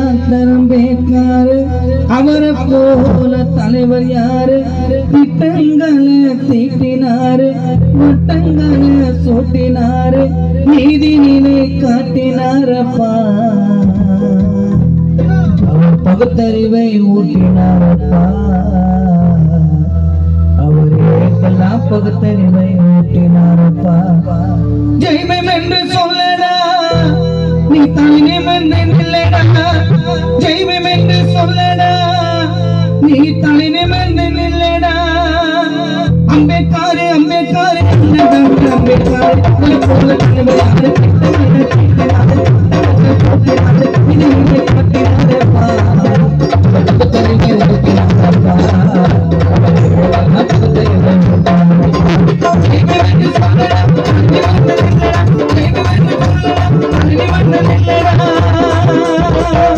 doctor Ambedkar அவரை போல தலைவர் யாரு திட்டங்களை தீட்டினாரு வட்டங்களை சூட்டினாரு நீதி நிலை காட்டினாரப்பா அவர் பகுத்தறிவை ஊட்டினாரப்பா அவர் ஏற்கெல்லாம் பகுத்தறிவை ஊட்டினாரப்பா ஜெய்பம் என்று சொல்லடா நீ தலைநிமிர்ந்து நில்லடா ஜெய்பம் என்று சொல்லடா நீ தலைநிமிர்ந்து நில்லடா அம்பேத்கர் அம்பேத்கர் அம்பேத்கர் போல தலைவர்